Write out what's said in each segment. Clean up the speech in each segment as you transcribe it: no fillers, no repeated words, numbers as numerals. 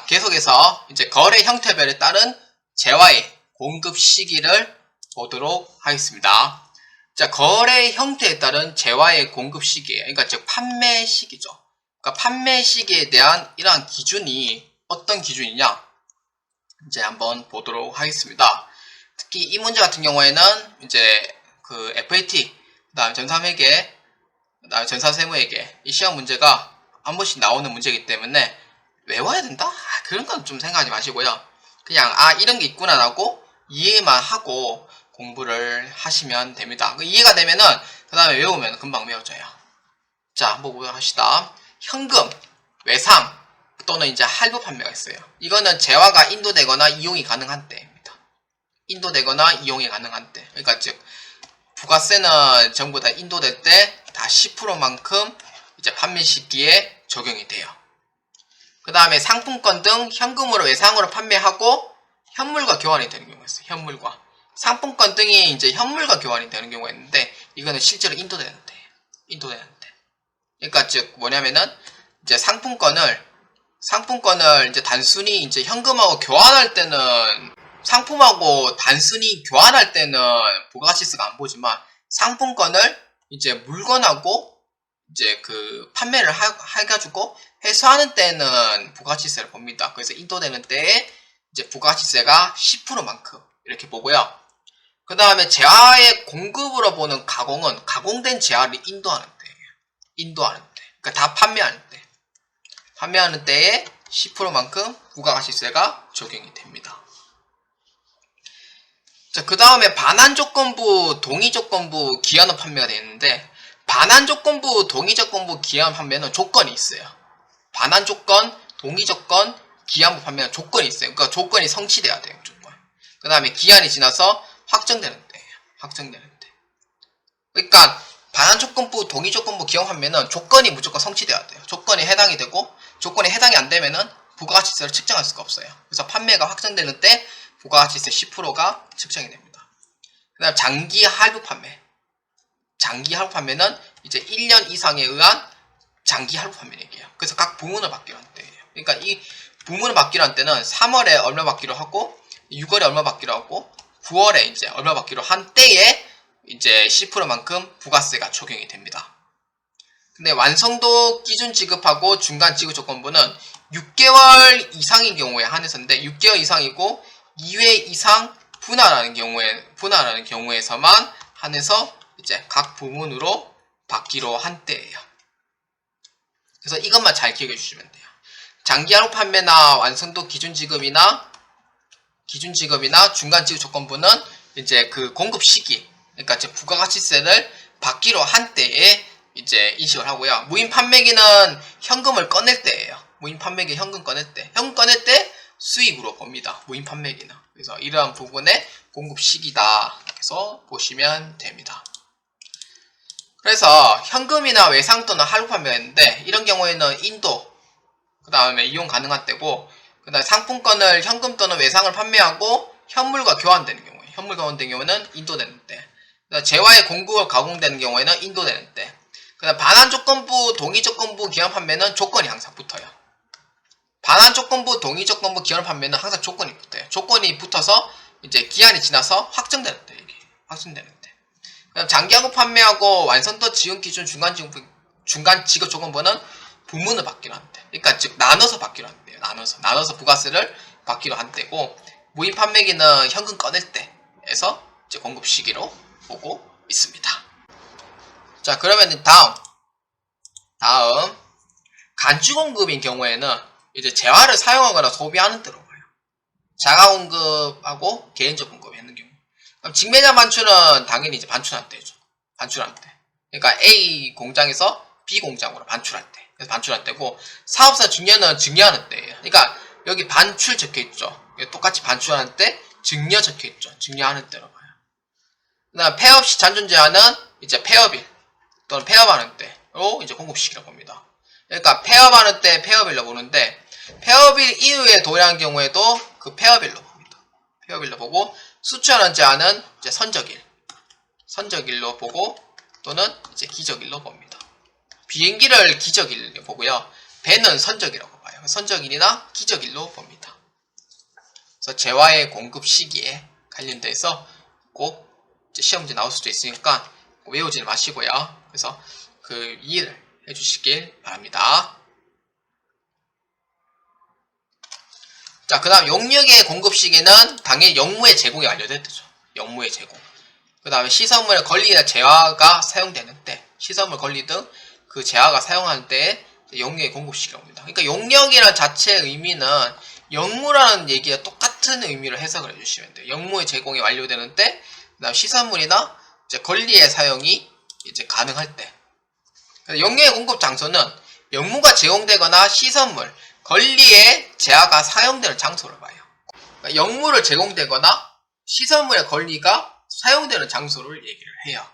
자, 계속해서 이제 거래 형태별에 따른 재화의 공급 시기를 보도록 하겠습니다. 자, 거래 형태에 따른 재화의 공급 시기예요. 그러니까 즉 판매 시기죠. 그러니까 판매 시기에 대한 이러한 기준이 어떤 기준이냐? 이제 한번 보도록 하겠습니다. 특히 이 문제 같은 경우에는 이제 그 FAT, 그다음 전사회계, 그다음 전사세무회계 이 시험 문제가 한 번씩 나오는 문제이기 때문에 외워야 된다? 그런 건 좀 생각하지 마시고요. 그냥 이런 게 있구나 라고 이해만 하고 공부를 하시면 됩니다. 이해가 되면은 그 다음에 외우면 금방 외워져요. 자, 한번 보도록 합시다. 현금, 외상 또는 이제 할부 판매가 있어요. 이거는 재화가 인도되거나 이용이 가능한 때입니다. 인도되거나 이용이 가능한 때. 그러니까 즉 부가세는 전부 다 인도될 때 다 10%만큼 이제 판매 시기에 적용이 돼요. 그 다음에 상품권 등 현금으로 외상으로 판매하고 현물과 교환이 되는 경우가 있어요. 현물과. 상품권 등이 이제 현물과 교환이 되는 경우가 있는데, 이거는 실제로 인도되는데. 그러니까 즉, 뭐냐면은, 이제 상품권을 이제 단순히 이제 현금하고 교환할 때는, 상품하고 단순히 교환할 때는 부가가치세가 안 보지만, 상품권을 이제 물건하고 이제 그 판매를 해가지고 회수하는 때는 부가가치세를 봅니다. 그래서 인도되는 때에 이제 부가가치세가 10%만큼 이렇게 보고요. 그 다음에 재화의 공급으로 보는 가공은 가공된 재화를 인도하는 때예요. 그러니까 다 판매하는 때에 10%만큼 부가가치세가 적용이 됩니다. 자, 그 다음에 반환조건부, 동의조건부, 기한후 판매가 되어 있는데, 반환조건부, 동의조건부, 기한후 판매는 조건이 있어요. 반환조건, 동의조건, 기한후 판매는 조건이 있어요. 그러니까 조건이 성취돼야 돼요. 조건. 그 다음에 기한이 지나서 확정되는 때. 그러니까 반환조건부, 동의조건부, 기한후 판매는 조건이 무조건 성취돼야 돼요. 조건이 해당이 되고, 조건이 해당이 안 되면은 부가가치세를 측정할 수가 없어요. 그래서 판매가 확정되는 때 부가가치세 10%가 측정이 됩니다. 그 다음 장기 할부 판매. 장기 할부 판매는 이제 1년 이상에 의한 장기 할부 판매 얘기예요. 그래서 각 부문을 받기로 한 때예요. 그러니까 이 부문을 받기로 한 때는 3월에 얼마 받기로 하고, 6월에 얼마 받기로 하고, 9월에 이제 얼마 받기로 한 때에 이제 10%만큼 부가세가 적용이 됩니다. 근데 완성도 기준 지급하고 중간 지급 조건부는 6개월 이상인 경우에 한해서인데, 6개월 이상이고 2회 이상 분할하는 경우에서만 한해서 이제 각 부문으로 받기로 한 때예요. 그래서 이것만 잘 기억해 주시면 돼요. 장기 할부 판매나 완성도 기준 지급이나 중간 지급 조건부는 이제 그 공급 시기, 그러니까 이제 부가가치세를 받기로 한 때에 이제 인식을 하고요. 무인 판매기는 현금을 꺼낼 때예요. 무인 판매기 현금 꺼낼 때 수익으로 봅니다. 무인 판매기는. 그래서 이러한 부분의 공급 시기다. 그래서 보시면 됩니다. 그래서 현금이나 외상 또는 할부 판매가 있는데, 이런 경우에는 인도, 그 다음에 이용 가능한 때고, 그 다음에 상품권을 현금 또는 외상을 판매하고 현물과 교환되는 경우에는 인도되는 때. 재화의 공급을 가공되는 경우에는 인도되는 때. 그 다음 반환조건부, 동의조건부, 기한 판매는 조건이 항상 붙어요. 반환조건부, 동의조건부, 기한 판매는 항상 조건이 붙어요. 조건이 붙어서 이제 기한이 지나서 확정되는 때. 그다음 장기하고 판매하고 완성도 지급 기준 중간 지급 조건부는 부문을 받기로 한대. 그러니까 즉 나눠서 받기로 한대요. 나눠서 부가세를 받기로 한 때고, 무인 판매기는 현금 꺼낼 때에서 이제 공급 시기로 보고 있습니다. 자, 그러면 다음 간주공급인 경우에는 이제 재화를 사용하거나 소비하는 때로 봐요. 자가공급하고 개인적 공급이 있는 경우. 그럼 직매장 반출은 당연히 이제 반출할 때죠. 그러니까 A 공장에서 B 공장으로 반출할 때. 그래서 반출할 때고, 사업사 증여는 증여하는 때예요. 그러니까 여기 반출 적혀있죠. 똑같이 반출하는 때 증여 적혀있죠. 증여하는 때로 봐요. 그 다음 폐업 시 잔존 제한은 이제 폐업일 또는 폐업하는 때로 이제 공급시키라고 봅니다. 그러니까 폐업하는 때 폐업일로 보는데, 폐업일 이후에 도래한 경우에도 그 폐업일로 봅니다. 폐업일로 보고, 수출하는 제한은 이제 선적일로 보고, 또는 이제 기적일로 봅니다. 비행기를 기적일로 보고요. 배는 선적이라고 봐요. 선적일이나 기적일로 봅니다. 그래서 재화의 공급 시기에 관련돼서 꼭 시험 문제 나올 수도 있으니까 외우지 마시고요. 그래서 그 이해를 해주시길 바랍니다. 자, 그 다음 용역의 공급 시기는 당연히 영무의 제공이 완료됐죠. 영무의 제공. 그 다음에 시설물의 권리나 재화가 사용되는 때, 시설물 권리 등 그 재화가 사용하는 때에 용역의 공급 시기가 옵니다. 그러니까 용역이라는 자체의 의미는 영무라는 얘기와 똑같은 의미로 해석을 해주시면 돼요. 영무의 제공이 완료되는 때, 그 다음 시설물이나 이제 권리의 사용이 이제 가능할 때. 용역의 공급 장소는 영무가 제공되거나 시설물, 권리의 재화가 사용되는 장소를 봐요. 그러니까 영무를 제공되거나 시설물의 권리가 사용되는 장소를 얘기를 해요.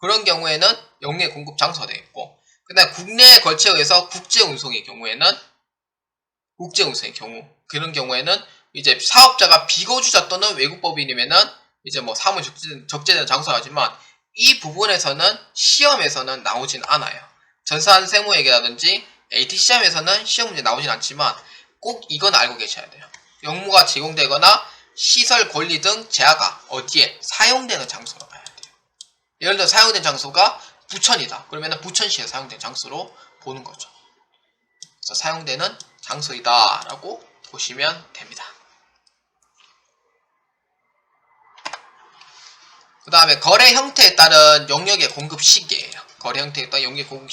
그런 경우에는 용역의 공급 장소가 되겠고, 그 다음에 국내에 걸쳐서 국제운송의 경우에는, 그런 경우에는 이제 사업자가 비거주자 또는 외국법인이면은 이제 뭐 사무 적재되는 장소라지만 이 부분에서는 시험에서는 나오진 않아요. 전산 세무회계라든지 AT 시험에서는 시험 문제 나오진 않지만 꼭 이건 알고 계셔야 돼요. 영무가 제공되거나 시설 권리 등 재화가 어디에 사용되는 장소로 봐야 돼요. 예를 들어 사용된 장소가 부천이다. 그러면 부천시에 사용된 장소로 보는 거죠. 그래서 사용되는 장소이다 라고 보시면 됩니다. 그 다음에 거래 형태에 따른 용역의 공급 시기예요. 거래 형태에 따른 용역의 공급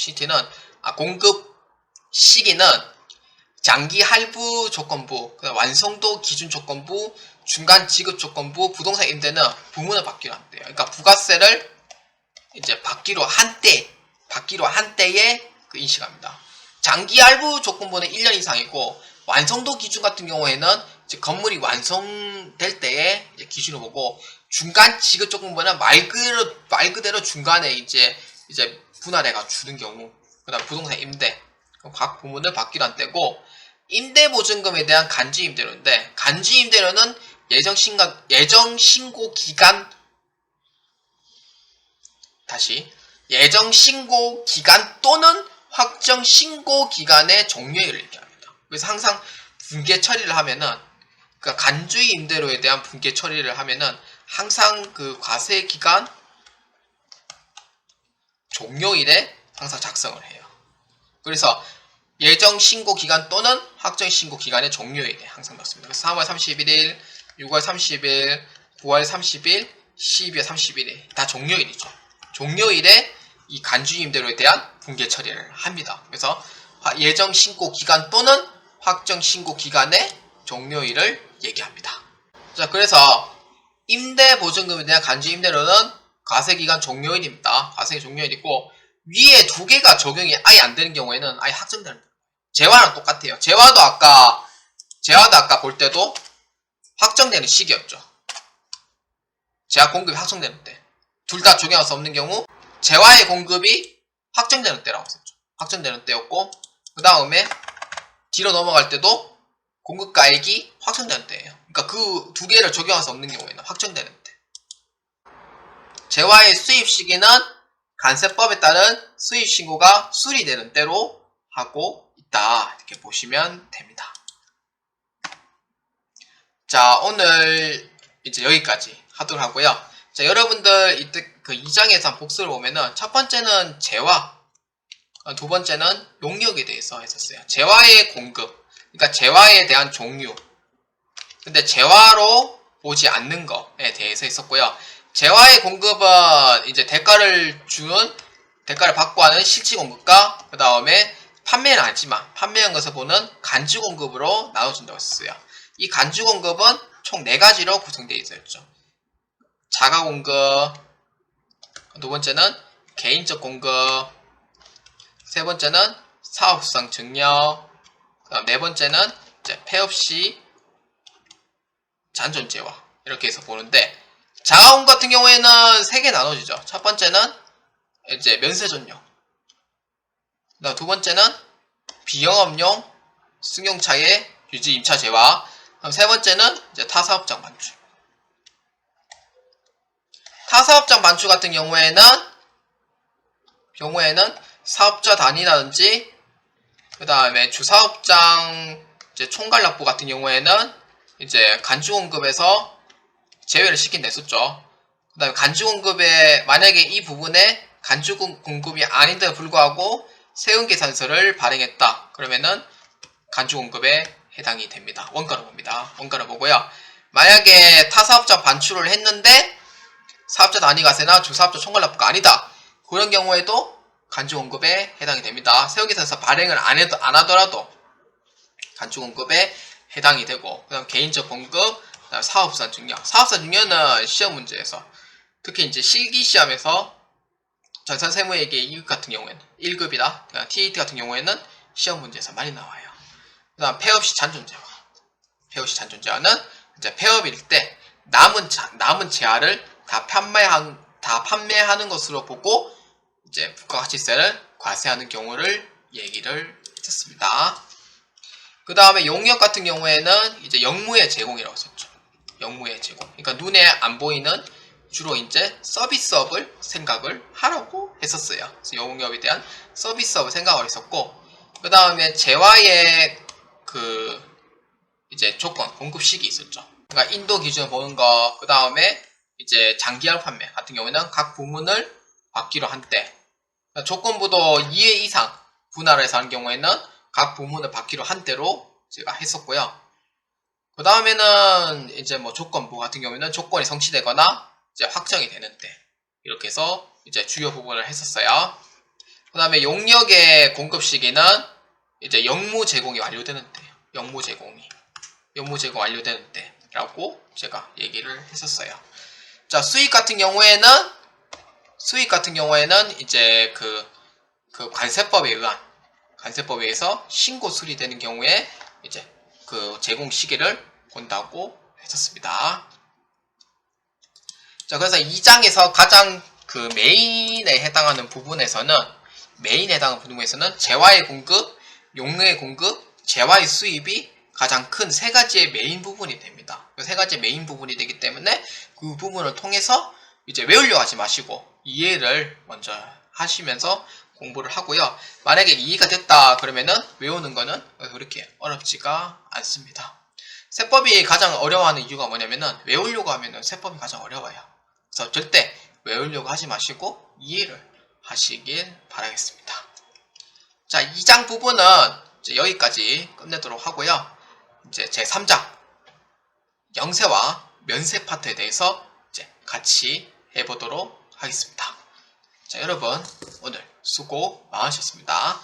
시기는 장기 할부 조건부, 완성도 기준 조건부, 중간 지급 조건부, 부동산 임대는 부문을 받기로 한대요. 그러니까 부가세를 이제 받기로 한때에 그 인식합니다. 장기 할부 조건부는 1년 이상이고, 완성도 기준 같은 경우에는 이제 건물이 완성될 때에 이제 기준을 보고, 중간 지급 조건부는 말 그대로 중간에 이제 분할해가 주는 경우, 그 다음 부동산 임대, 각 부문을 받기로 한 때고, 임대보증금에 대한 간주임대료인데, 간주임대료는 예정신고 기간 또는 확정신고 기간의 종료일을 얘기합니다. 그래서 항상 분계 처리를 하면은, 그러니까 간주의 임대료에 대한 분계 처리를 하면은 항상 그 과세기간 종료일에 항상 작성을 해요. 그래서 예정신고기간 또는 확정신고기간의 종료일에 항상 넣습니다. 그래서 3월 31일, 6월 30일, 9월 30일, 12월 31일 다 종료일이죠. 종료일에 이 간주임대료에 대한 분계 처리를 합니다. 그래서 예정신고기간 또는 확정신고기간의 종료일을 얘기합니다. 자, 그래서 임대보증금에 대한 간주임대료는 과세기간 종료일입니다. 과세 종료일이고, 위에 두 개가 적용이 아예 안 되는 경우에는 아예 확정되는 거예요. 재화랑 똑같아요. 재화도 아까 볼 때도 확정되는 시기였죠. 재화 공급이 확정되는 때. 둘 다 적용할 수 없는 경우, 재화의 공급이 확정되는 때라고 했었죠. 확정되는 때였고, 그 다음에 뒤로 넘어갈 때도 공급가액이 확정되는 때예요. 그러니까 그 두 개를 적용할 수 없는 경우에는 확정되는 때. 재화의 수입 시기는 관세법에 따른 수입 신고가 수리되는 때로 하고 있다. 이렇게 보시면 됩니다. 자, 오늘 이제 여기까지 하도록 하고요. 자, 여러분들 이때 그 2장에서 한 복습을 보면은 첫 번째는 재화, 두 번째는 용역에 대해서 했었어요. 재화의 공급, 그러니까 재화에 대한 종류. 근데 재화로 보지 않는 것에 대해서 했었고요. 재화의 공급은 이제 대가를 받고 하는 실질 공급과 그 다음에 판매는 아니지만 판매한 것을 보는 간주 공급으로 나눠진다고 했어요. 이 간주 공급은 총 4가지로 구성되어 있었죠. 자가 공급, 두 번째는 개인적 공급, 세 번째는 사업성 증여, 그다음 네 번째는 이제 폐업 시 잔존재화 이렇게 해서 보는데, 자가공급 같은 경우에는 3개 나눠지죠. 첫 번째는 이제 면세전용, 그다음 두 번째는 비영업용 승용차의 유지 임차 재화, 그다음 세 번째는 이제 타사업장 반출. 타사업장 반출 같은 경우에는 사업자 단위라든지 그 다음에 주사업장 이제 총괄납부 같은 경우에는 이제 간주공급에서 제외를 시킨다 했었죠. 그 다음에 간주공급에 만약에 이 부분에 간주공급이 아닌데도 불구하고 세금계산서를 발행했다. 그러면은 간주공급에 해당이 됩니다. 원가로 봅니다. 원가로 보고요. 만약에 타사업자 반출을 했는데 사업자 단위과세나 주사업자 총괄납부가 아니다. 그런 경우에도 간주공급에 해당이 됩니다. 세금계산서 발행을 안 하더라도 간주공급에 해당이 되고, 그 다음 개인적 공급, 그 다음 사업사 증여. 사업사 증여는 시험 문제에서 특히 이제 실기시험에서 전산세무회계 2급 같은 경우에는 1급이다. TAT 같은 경우에는 시험 문제에서 많이 나와요. 그 다음 폐업시 잔존재화. 폐업시 잔존재화는 이제 폐업일 때 남은 재화를 다 판매하는 것으로 보고 이제 부가가치세를 과세하는 경우를 얘기를 했었습니다. 그 다음에 용역 같은 경우에는 이제 영무의 제공이라고 썼죠. 영무의 제공. 그러니까 눈에 안 보이는 주로 이제 서비스업을 생각을 하라고 했었어요. 그래서 용역에 대한 서비스업을 생각을 했었고, 그 다음에 재화의 이제 조건, 공급 시기 있었죠. 그러니까 인도 기준을 보는 거, 그 다음에 이제 장기할 판매 같은 경우에는 각 부문을 받기로 한때, 그러니까 조건부도 2회 이상 분할을 해서 하는 경우에는 각 부문을 받기로 한대로 제가 했었고요. 그 다음에는 이제 뭐 조건부 같은 경우에는 조건이 성취되거나 이제 확정이 되는 때, 이렇게 해서 이제 주요 부분을 했었어요. 그 다음에 용역의 공급 시기는 이제 영무 제공이 완료되는 때, 영무 제공 완료되는 때라고 제가 얘기를 했었어요. 자, 수익 같은 경우에는 이제 관세법에 의해서 신고 수리되는 경우에 이제 그 제공 시기를 본다고 했었습니다. 자, 그래서 2장에서 가장 메인에 해당하는 부분에서는 재화의 공급, 용무의 공급, 재화의 수입이 가장 큰 세 가지의 메인 부분이 됩니다. 그 세 가지의 메인 부분이 되기 때문에 그 부분을 통해서 이제 외우려고 하지 마시고 이해를 먼저 하시면서 공부를 하고요. 만약에 이해가 됐다 그러면은 외우는 거는 그렇게 어렵지가 않습니다. 세법이 가장 어려워하는 이유가 뭐냐면은 외우려고 하면은 세법이 가장 어려워요. 그래서 절대 외우려고 하지 마시고 이해를 하시길 바라겠습니다. 자, 2장 부분은 이제 여기까지 끝내도록 하고요. 이제 제 3장 영세와 면세 파트에 대해서 이제 같이 해보도록 하겠습니다. 자, 여러분 오늘 수고 많으셨습니다.